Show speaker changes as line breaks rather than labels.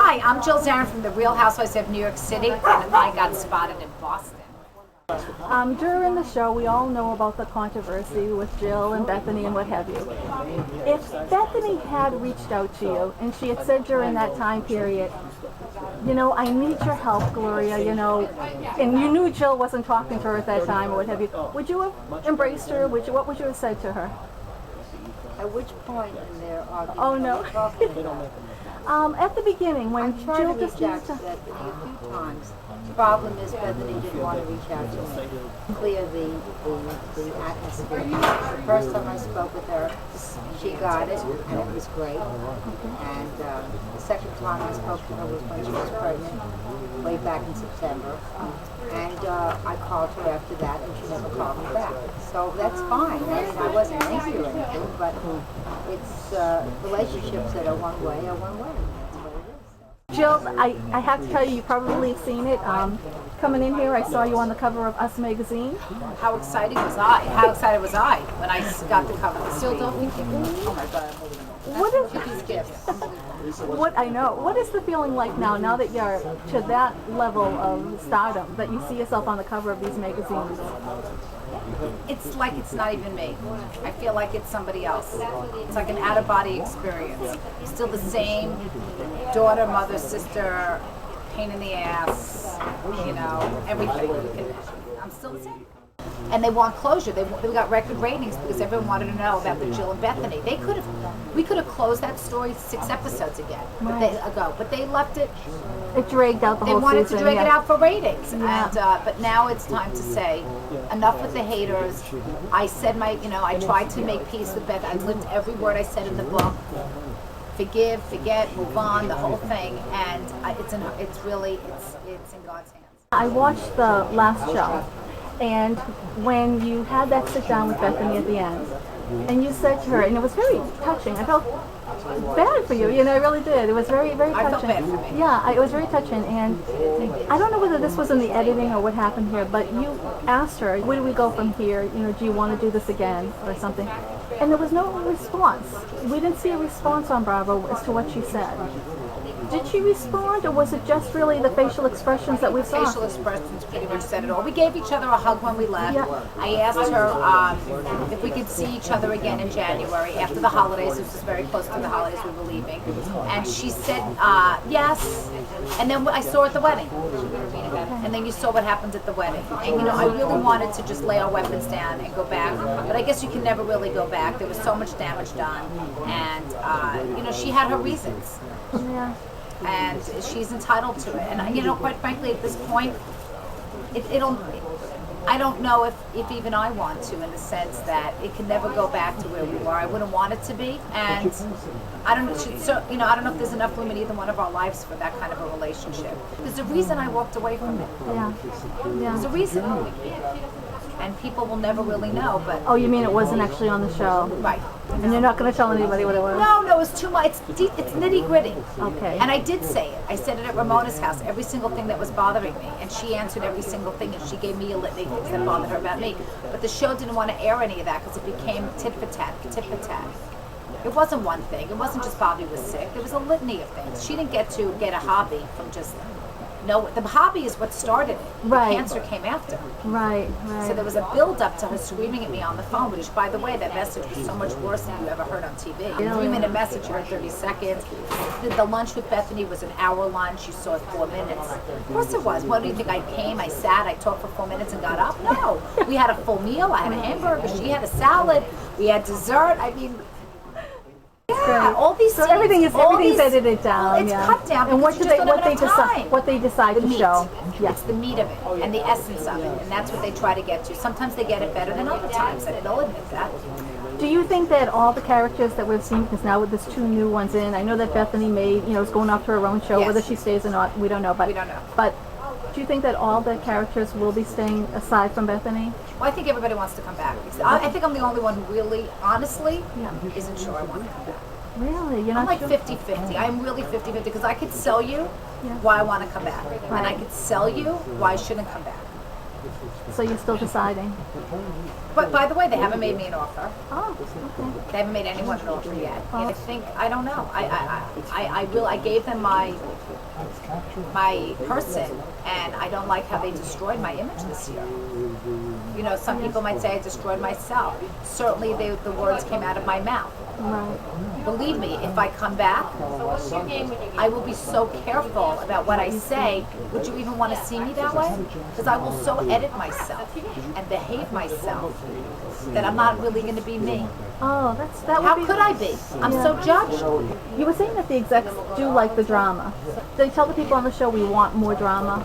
Hi, I'm Jill Zarin from The Real Housewives of New York City, and I got spotted in Boston.
During the show, we all know about the controversy with Jill and Bethenny and what have you. If Bethenny had reached out to you and she had said during that time period, you know, I need your help, Gloria, you know, and you knew Jill wasn't talking to her at that time or what have you, would you have embraced her? What would you have said to her?
At which point in their argument?
Oh, no. At the beginning, when
I tried
Jill
to
just
reach out
used
to Bethenny a few times. The problem is Bethenny didn't want to reach out to me. Clear the atmosphere. The first time I spoke with her, she got it, and it was great. And the second time I spoke to her was when she was pregnant, way back in September. And I called her after that, and she never called me back. So that's fine. I mean, I wasn't angry or anything, but it's relationships that are one way are one way. That's what it is.
Jill, I have to tell you, you've probably seen it. Coming in here, I saw you on the cover of Us magazine.
How excited was I? How excited was I when I got the cover? Still don't think oh my God.
What is
These gifts.
What is the feeling like now that you're to that level of stardom, that you see yourself on the cover of these magazines?
It's like it's not even me. I feel like it's somebody else. It's like an out-of-body experience. Still the same daughter, mother, sister, pain in the ass, you know, everything. I'm still the same. And they want closure. They got record ratings because everyone wanted to know about the Jill and Bethenny. We could have closed that story 6 episodes ago, but they left it.
It dragged out the whole season.
They wanted to drag
yeah.
it out for ratings,
Yeah.
and but now it's time to say enough with the haters. I said I tried to make peace with Beth. I lived every word I said in the book. Forgive, forget, move on, the whole thing, and it's in God's hands.
I watched the last show, and when you had that sit down with Bethenny at the end, and you said to her, and it was very touching. I felt bad for you, I really did. It was very, very touching.
I felt bad for me.
Yeah, it was very touching, and I don't know whether this was in the editing or what happened here, but you asked her, where do we go from here? Do you want to do this again or something? And there was no response. We didn't see a response on Bravo as to what she said. Did she respond, or was it just really the facial expressions that we saw?
Facial expressions pretty much said it all. We gave each other a hug when we left.
Yeah.
I asked her if we could see each other again in January after the holidays. This was very close to the holidays we were leaving. And she said yes. And then I saw her at the wedding. And then you saw what happened at the wedding. And I really wanted to just lay our weapons down and go back. But I guess you can never really go back. There was so much damage done. And, she had her reasons.
Yeah.
And she's entitled to it. And quite frankly, at this point, I don't know if even I want to, in the sense that it can never go back to where we were. I wouldn't want it to be, and I don't know. I don't know if there's enough room in either one of our lives for that kind of a relationship. There's a reason I walked away from it.
Yeah.
There's a reason, and people will never really know. But
oh, you mean it wasn't actually on the show?
Right.
And you're not going to tell anybody what it was?
No, it's too much. It's deep. It's nitty gritty.
Okay.
And I did say it. I said it at Ramona's house. Every single thing that was bothering me, and she answered every single thing, and she gave me a litany of things that bothered her about me. But the show didn't want to air any of that because it became tit for tat, tit for tat. It wasn't one thing. It wasn't just Bobby was sick. It was a litany of things. She didn't get to get a hobby from just. No, the hobby is what started it.
Right.
The cancer came after.
Right.
So there was a build-up to her screaming at me on the phone, which, by the way, that message was so much worse than you ever heard on TV. A 3-minute message, you heard 30 seconds. The lunch with Bethenny was an hour lunch. You saw it 4 minutes. Of course it was. What do you think? I came, I sat, I talked for 4 minutes and got up? No. We had a full meal. I had a hamburger. She had a salad. We had dessert. I mean... Yeah, all these
so
scenes,
everything's edited down.
Well, it's cut down.
And what they decide
the
to
meat.
show. Yes.
It's the meat of it and the essence of it, and that's what they try to get to. Sometimes they get it better than other times, and they'll admit that.
Do you think that all the characters that we've seen, because now with there's 2 new ones in, I know that Bethenny is going off to her own show.
Yes.
Whether she stays or not, we don't know. But
we don't know.
But do you think that all the characters will be staying aside from Bethenny?
Well, I think everybody wants to come back. I think I'm the only one who really, honestly, isn't sure I want to come back.
Really? You're not
I'm like
sure?
50-50. I'm really 50-50 because I could sell you why I want to come back. And I could sell you why I shouldn't come back.
So you're still deciding?
But by the way, they haven't made me an offer.
Oh, okay.
They haven't made anyone an offer yet. And I don't know. I gave them my my person, and I don't like how they destroyed my image this year. You know, some people might say I destroyed myself. Certainly the words came out of my mouth.
Right.
Believe me, if I come back, I will be so careful about what I say. Would you even want to see me that way? Because I will so edit myself and behave myself that I'm not really going to be me.
Oh, that would
How
be.
could I be? I'm so judged.
You were saying that the execs do like the drama. They tell the people on the show we want more drama.